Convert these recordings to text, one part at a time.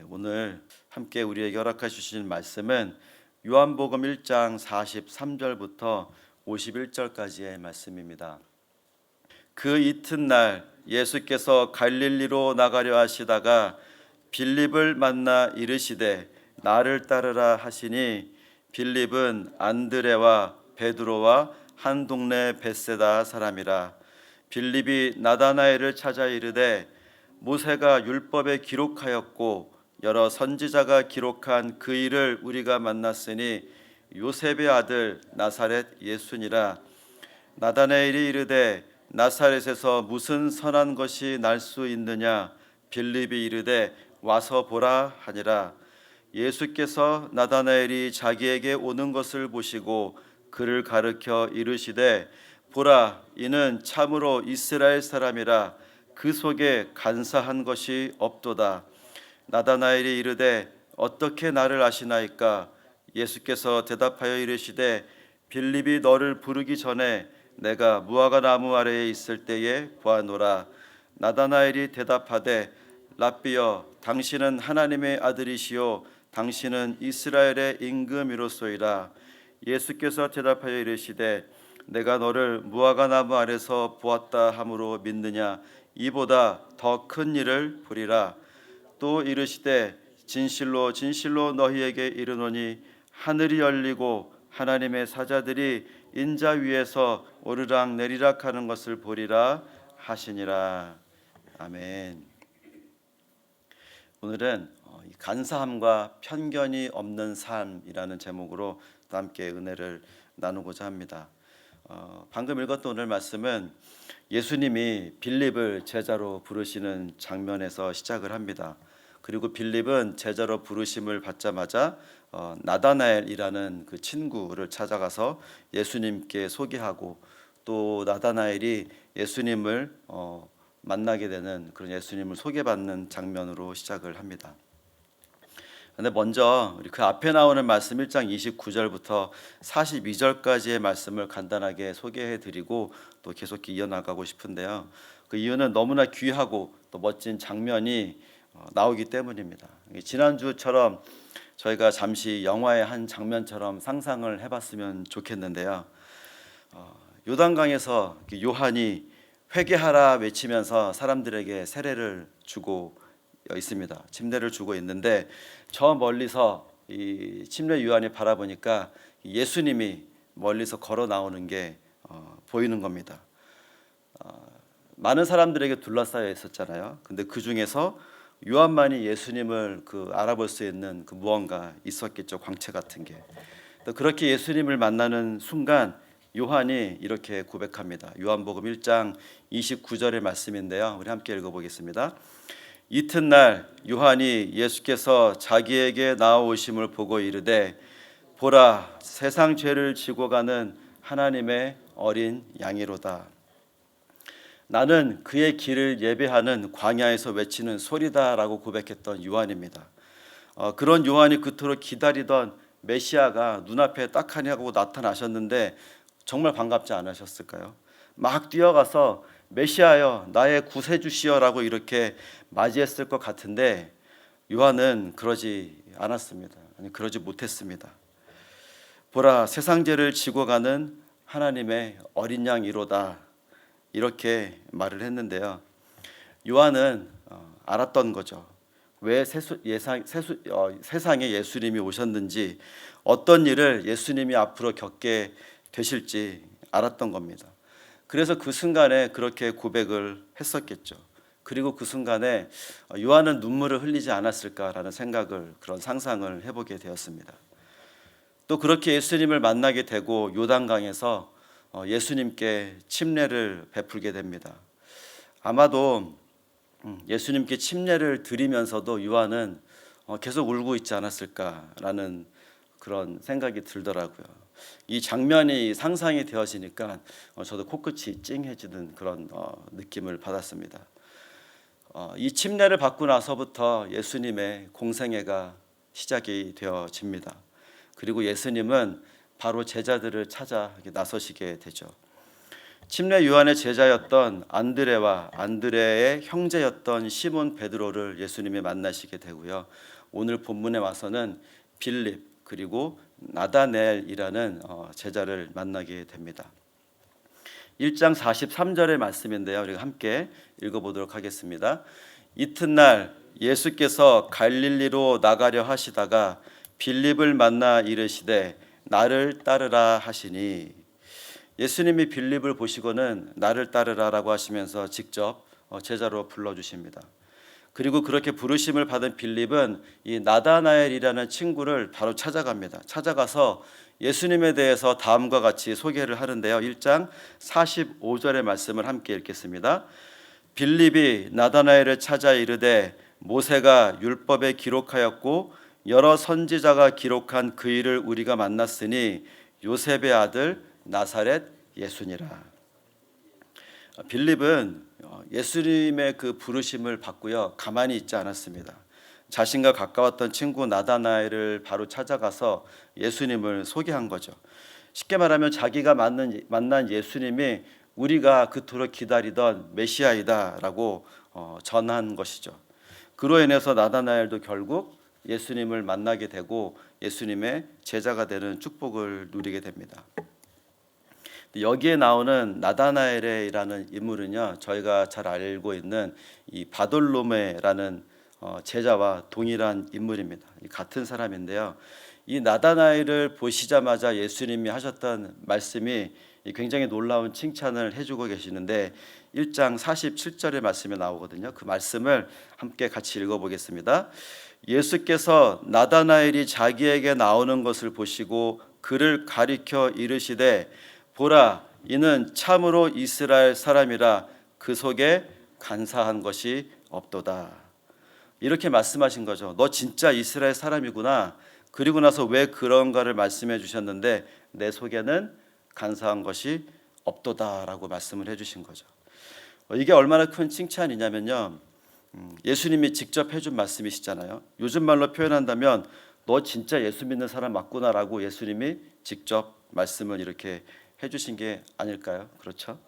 오늘 함께 우리에게 허락해 주신 말씀은 요한복음 1장 43절부터 51절까지의 말씀입니다. 그 이튿날 예수께서 갈릴리로 나가려 하시다가 빌립을 만나 이르시되 나를 따르라 하시니 빌립은 안드레와 베드로와 한 동네 벳세다 사람이라. 빌립이 나다나엘을 찾아 이르되 모세가 율법에 기록하였고 여러 선지자가 기록한 그 일을 우리가 만났으니 요셉의 아들 나사렛 예수니라. 나다나엘이 이르되 나사렛에서 무슨 선한 것이 날 수 있느냐. 빌립이 이르되 와서 보라 하니라. 예수께서 나다나엘이 자기에게 오는 것을 보시고 그를 가르켜 이르시되 보라, 이는 참으로 이스라엘 사람이라. 그 속에 간사한 것이 없도다. 나다나엘이 이르되 어떻게 나를 아시나이까. 예수께서 대답하여 이르시되 빌립이 너를 부르기 전에 내가 무화과 나무 아래에 있을 때에 보아노라. 나다나엘이 대답하되 랍비여, 당신은 하나님의 아들이시요 당신은 이스라엘의 임금이로소이다. 예수께서 대답하여 이르시되 내가 너를 무화과 나무 아래서 보았다 함으로 믿느냐. 이보다 더 큰 일을 보리라. 또 이르시되 진실로 진실로 너희에게 이르노니 하늘이 열리고 하나님의 사자들이 인자 위에서 오르락 내리락 하는 것을 보리라 하시니라. 아멘. 오늘은 간사함과 편견이 없는 삶이라는 제목으로 또 함께 은혜를 나누고자 합니다. 방금 읽었던 오늘 말씀은 예수님이 빌립을 제자로 부르시는 장면에서 시작을 합니다. 그리고 빌립은 제자로 부르심을 받자마자 나다나엘이라는 그 친구를 찾아가서 예수님께 소개하고 또 나다나엘이 예수님을 만나게 되는 그런 예수님을 소개받는 장면으로 시작을 합니다. 근데 먼저 우리 그 앞에 나오는 말씀 1장 29절부터 42절까지의 말씀을 간단하게 소개해 드리고 또 계속 이어나가고 싶은데요. 그 이유는 너무나 귀하고 또 멋진 장면이 나오기 때문입니다. 지난주처럼 저희가 잠시 영화의 한 장면처럼 상상을 해봤으면 좋겠는데요. 요단강에서 요한이 회개하라 외치면서 사람들에게 세례를 주고 있습니다. 침례를 주고 있는데 저 멀리서 이 침례 요한이 바라보니까 예수님이 멀리서 걸어 나오는 게 보이는 겁니다. 많은 사람들에게 둘러싸여 있었잖아요. 근데 그 중에서 요한만이 예수님을 알아볼 수 있는 그 무언가 있었겠죠. 광채 같은 게. 또 그렇게 예수님을 만나는 순간 요한이 이렇게 고백합니다. 요한복음 1장 29절의 말씀인데요. 우리 함께 읽어보겠습니다. 이튿날 요한이 예수께서 자기에게 나아오심을 보고 이르되 보라, 세상 죄를 지고 가는 하나님의 어린 양이로다. 나는 그의 길을 예배하는 광야에서 외치는 소리다라고 고백했던 요한입니다. 그런 요한이 그토록 기다리던 메시아가 눈앞에 딱하니 하고 나타나셨는데 정말 반갑지 않으셨을까요? 막 뛰어가서 메시아여 나의 구세주시여라고 이렇게 맞이했을 것 같은데 요한은 그러지 않았습니다. 아니, 그러지 못했습니다. 보라, 세상 죄를 지고 가는 하나님의 어린 양이로다 이렇게 말을 했는데요. 요한은 알았던 거죠. 왜 세상에 예수님이 오셨는지, 어떤 일을 예수님이 앞으로 겪게 되실지 알았던 겁니다. 그래서 그 순간에 그렇게 고백을 했었겠죠. 그리고 그 순간에 요한은 눈물을 흘리지 않았을까라는 생각을, 그런 상상을 해보게 되었습니다. 또 그렇게 예수님을 만나게 되고 요단강에서 예수님께 침례를 베풀게 됩니다. 아마도 예수님께 침례를 드리면서도 요한은 계속 울고 있지 않았을까라는 그런 생각이 들더라고요. 이 장면이 상상이 되어지니까 저도 코끝이 찡해지는 그런 느낌을 받았습니다. 이 침례를 받고 나서부터 예수님의 공생애가 시작이 되어집니다. 그리고 예수님은 바로 제자들을 찾아 나서시게 되죠. 침례 요한의 제자였던 안드레와 안드레의 형제였던 시몬 베드로를 예수님이 만나시게 되고요. 오늘 본문에 와서는 빌립 그리고 나다넬이라는 제자를 만나게 됩니다. 1장 43절의 말씀인데요. 우리가 함께 읽어보도록 하겠습니다. 이튿날 예수께서 갈릴리로 나가려 하시다가 빌립을 만나 이르시되 나를 따르라 하시니, 예수님이 빌립을 보시고는 나를 따르라라고 하시면서 직접 제자로 불러주십니다. 그리고 그렇게 부르심을 받은 빌립은 이 나다나엘이라는 친구를 바로 찾아갑니다. 찾아가서 예수님에 대해서 다음과 같이 소개를 하는데요. 1장 45절의 말씀을 함께 읽겠습니다. 빌립이 나다나엘을 찾아 이르되 모세가 율법에 기록하였고 여러 선지자가 기록한 그 일을 우리가 만났으니 요셉의 아들 나사렛 예수니라. 빌립은 예수님의 그 부르심을 받고요, 가만히 있지 않았습니다. 자신과 가까웠던 친구 나다나엘을 바로 찾아가서 예수님을 소개한 거죠. 쉽게 말하면 자기가 만난 예수님이 우리가 그토록 기다리던 메시아이다라고 전한 것이죠. 그로 인해서 나다나엘도 결국 예수님을 만나게 되고 예수님의 제자가 되는 축복을 누리게 됩니다. 여기에 나오는 나다나엘이라는 인물은요, 저희가 잘 알고 있는 이 바돌로메라는 제자와 동일한 인물입니다. 같은 사람인데요. 이 나다나엘을 보시자마자 예수님이 하셨던 말씀이 굉장히 놀라운 칭찬을 해주고 계시는데 1장 47절의 말씀에 나오거든요. 그 말씀을 함께 같이 읽어보겠습니다. 예수께서 나다나엘이 자기에게 나오는 것을 보시고 그를 가리켜 이르시되 보라, 이는 참으로 이스라엘 사람이라 그 속에 간사한 것이 없도다. 이렇게 말씀하신 거죠. 너 진짜 이스라엘 사람이구나. 그리고 나서 왜 그런가를 말씀해 주셨는데 내 속에는 간사한 것이 없도다라고 말씀을 해주신 거죠. 이게 얼마나 큰 칭찬이냐면요, 예수님이 직접 해준 말씀이시잖아요. 요즘 말로 표현한다면 너 진짜 예수 믿는 사람 맞구나라고 예수님이 직접 말씀을 이렇게 해주신 게 아닐까요? 그렇죠?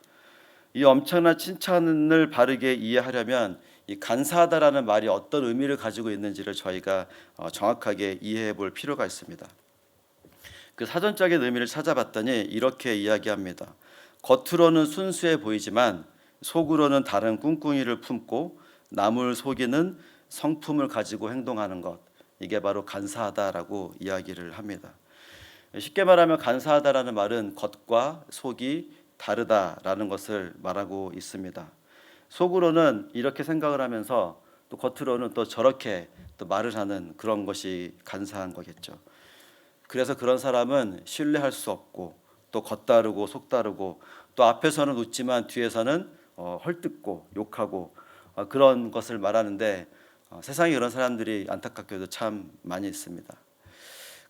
이 엄청난 칭찬을 바르게 이해하려면 이 간사하다라는 말이 어떤 의미를 가지고 있는지를 저희가 정확하게 이해해 볼 필요가 있습니다. 그 사전적인 의미를 찾아봤더니 이렇게 이야기합니다. 겉으로는 순수해 보이지만 속으로는 다른 꿍꿍이를 품고 남을 속이는 성품을 가지고 행동하는 것, 이게 바로 간사하다라고 이야기를 합니다. 쉽게 말하면 간사하다라는 말은 겉과 속이 다르다라는 것을 말하고 있습니다. 속으로는 이렇게 생각을 하면서 또 겉으로는 또 저렇게 또 말을 하는 그런 것이 간사한 거겠죠. 그래서 그런 사람은 신뢰할 수 없고 또 겉다르고 속다르고 또 앞에서는 웃지만 뒤에서는 헐뜯고 욕하고 그런 것을 말하는데 세상에 그런 사람들이 안타깝게도 참 많이 있습니다.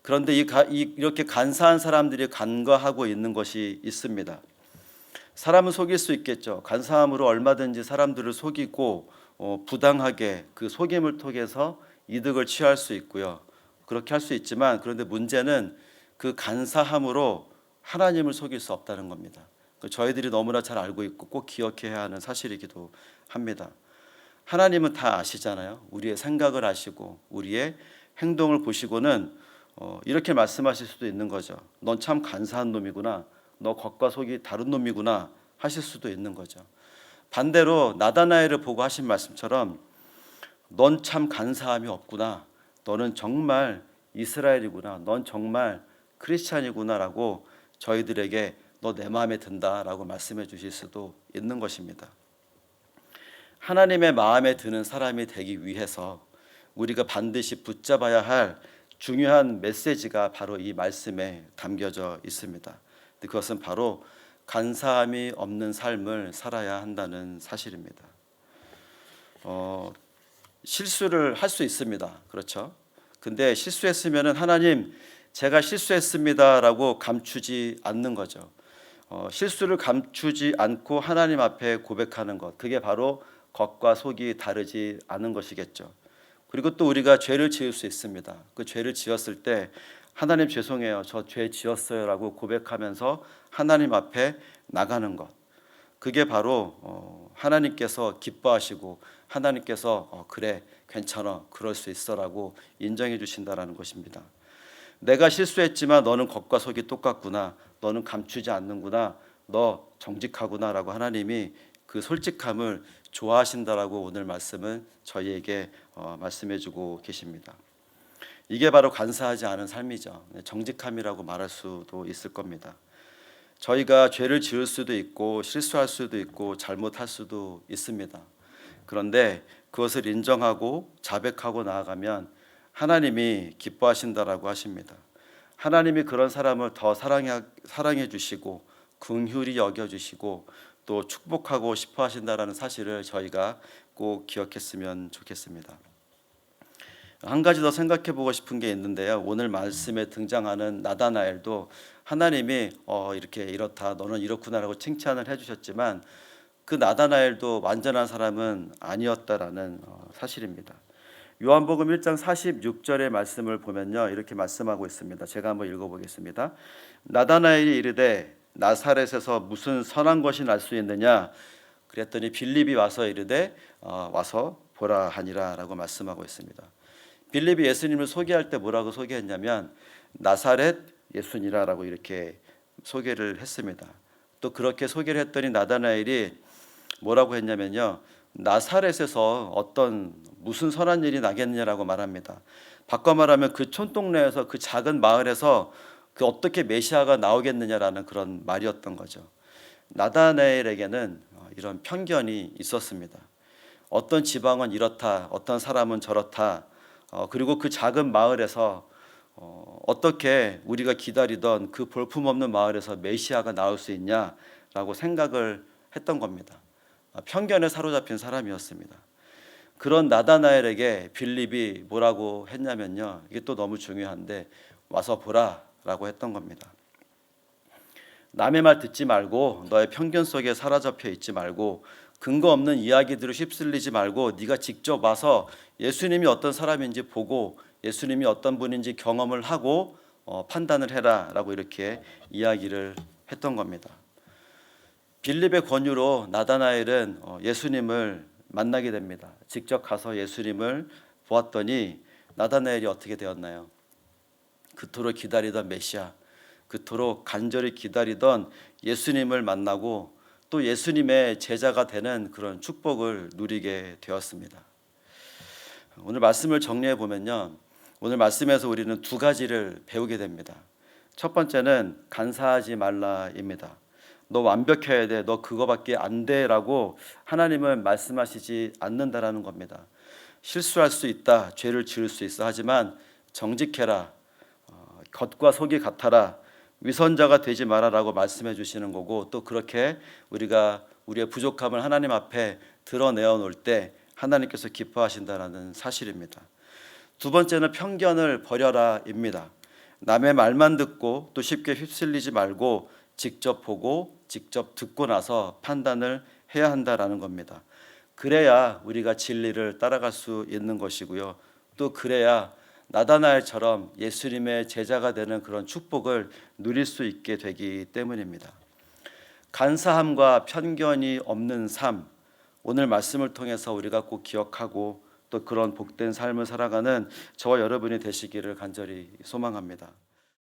그런데 이렇게 간사한 사람들이 간과하고 있는 것이 있습니다. 사람은 속일 수 있겠죠. 간사함으로 얼마든지 사람들을 속이고 부당하게 그 속임을 통해서 이득을 취할 수 있고요. 그렇게 할 수 있지만 그런데 문제는 그 간사함으로 하나님을 속일 수 없다는 겁니다. 저희들이 너무나 잘 알고 있고 꼭 기억해야 하는 사실이기도 합니다. 하나님은 다 아시잖아요. 우리의 생각을 아시고 우리의 행동을 보시고는 이렇게 말씀하실 수도 있는 거죠. 넌 참 간사한 놈이구나. 너 겉과 속이 다른 놈이구나 하실 수도 있는 거죠. 반대로 나다나엘을 보고 하신 말씀처럼 넌 참 간사함이 없구나. 너는 정말 이스라엘이구나. 넌 정말 크리스찬이구나라고 저희들에게 너 내 마음에 든다라고 말씀해 주실 수도 있는 것입니다. 하나님의 마음에 드는 사람이 되기 위해서 우리가 반드시 붙잡아야 할 중요한 메시지가 바로 이 말씀에 담겨져 있습니다. 그것은 바로 간사함이 없는 삶을 살아야 한다는 사실입니다. 실수를 할 수 있습니다. 그렇죠? 근데 실수했으면 하나님 제가 실수했습니다라고 감추지 않는 거죠. 실수를 감추지 않고 하나님 앞에 고백하는 것, 그게 바로 겉과 속이 다르지 않은 것이겠죠. 그리고 또 우리가 죄를 지을 수 있습니다. 그 죄를 지었을 때 하나님 죄송해요. 저 죄 지었어요라고 고백하면서 하나님 앞에 나가는 것. 그게 바로 하나님께서 기뻐하시고 하나님께서 그래 괜찮아 그럴 수 있어라고 인정해 주신다라는 것입니다. 내가 실수했지만 너는 겉과 속이 똑같구나. 너는 감추지 않는구나. 너 정직하구나라고 하나님이 그 솔직함을 좋아하신다라고 오늘 말씀은 저희에게 말씀해 주고 계십니다. 이게 바로 간사하지 않은 삶이죠. 정직함이라고 말할 수도 있을 겁니다. 저희가 죄를 지을 수도 있고 실수할 수도 있고 잘못할 수도 있습니다. 그런데 그것을 인정하고 자백하고 나아가면 하나님이 기뻐하신다라고 하십니다. 하나님이 그런 사람을 더 사랑해 주시고 긍휼히 여겨 주시고 또 축복하고 싶어 하신다라는 사실을 저희가 꼭 기억했으면 좋겠습니다. 한 가지 더 생각해 보고 싶은 게 있는데요. 오늘 말씀에 등장하는 나다나엘도 하나님이 이렇게 이렇다 너는 이렇구나라고 칭찬을 해주셨지만 그 나다나엘도 완전한 사람은 아니었다라는 사실입니다. 요한복음 1장 46절의 말씀을 보면요, 이렇게 말씀하고 있습니다. 제가 한번 읽어보겠습니다. 나다나엘이 이르되 나사렛에서 무슨 선한 것이 날 수 있느냐 그랬더니 빌립이 와서 이르되 와서 보라 하니라라고 말씀하고 있습니다. 빌립이 예수님을 소개할 때 뭐라고 소개했냐면 나사렛 예수니라라고 이렇게 소개를 했습니다. 또 그렇게 소개를 했더니 나다나엘이 뭐라고 했냐면요, 나사렛에서 어떤 무슨 선한 일이 나겠느냐라고 말합니다. 바꿔 말하면 그 촌동네에서 그 작은 마을에서 그 어떻게 메시아가 나오겠느냐라는 그런 말이었던 거죠. 나다나엘에게는 이런 편견이 있었습니다. 어떤 지방은 이렇다, 어떤 사람은 저렇다. 그리고 그 작은 마을에서 어떻게 우리가 기다리던 그 볼품없는 마을에서 메시아가 나올 수 있냐라고 생각을 했던 겁니다. 편견에 사로잡힌 사람이었습니다. 그런 나다나엘에게 빌립이 뭐라고 했냐면요, 이게 또 너무 중요한데 와서 보라라고 했던 겁니다. 남의 말 듣지 말고 너의 편견 속에 사로잡혀 있지 말고 근거 없는 이야기들을 휩쓸리지 말고 네가 직접 와서 예수님이 어떤 사람인지 보고 예수님이 어떤 분인지 경험을 하고 판단을 해라라고 이렇게 이야기를 했던 겁니다. 빌립의 권유로 나다나엘은 예수님을 만나게 됩니다. 직접 가서 예수님을 보았더니 나다나엘이 어떻게 되었나요? 그토록 기다리던 메시아, 그토록 간절히 기다리던 예수님을 만나고 또 예수님의 제자가 되는 그런 축복을 누리게 되었습니다. 오늘 말씀을 정리해 보면요, 오늘 말씀에서 우리는 두 가지를 배우게 됩니다. 첫 번째는 간사하지 말라입니다. 너 완벽해야 돼, 너 그거밖에 안 돼라고 하나님은 말씀하시지 않는다라는 겁니다. 실수할 수 있다, 죄를 지을 수 있어. 하지만 정직해라, 겉과 속이 같아라, 위선자가 되지 마라라고 말씀해 주시는 거고, 또 그렇게 우리가 우리의 부족함을 하나님 앞에 드러내어 놓을 때 하나님께서 기뻐하신다는 사실입니다. 두 번째는 편견을 버려라입니다. 남의 말만 듣고 또 쉽게 휩쓸리지 말고 직접 보고 직접 듣고 나서 판단을 해야 한다라는 겁니다. 그래야 우리가 진리를 따라갈 수 있는 것이고요. 또 그래야 나다나엘처럼 예수님의 제자가 되는 그런 축복을 누릴 수 있게 되기 때문입니다. 간사함과 편견이 없는 삶, 오늘 말씀을 통해서 우리가 꼭 기억하고 또 그런 복된 삶을 살아가는 저와 여러분이 되시기를 간절히 소망합니다.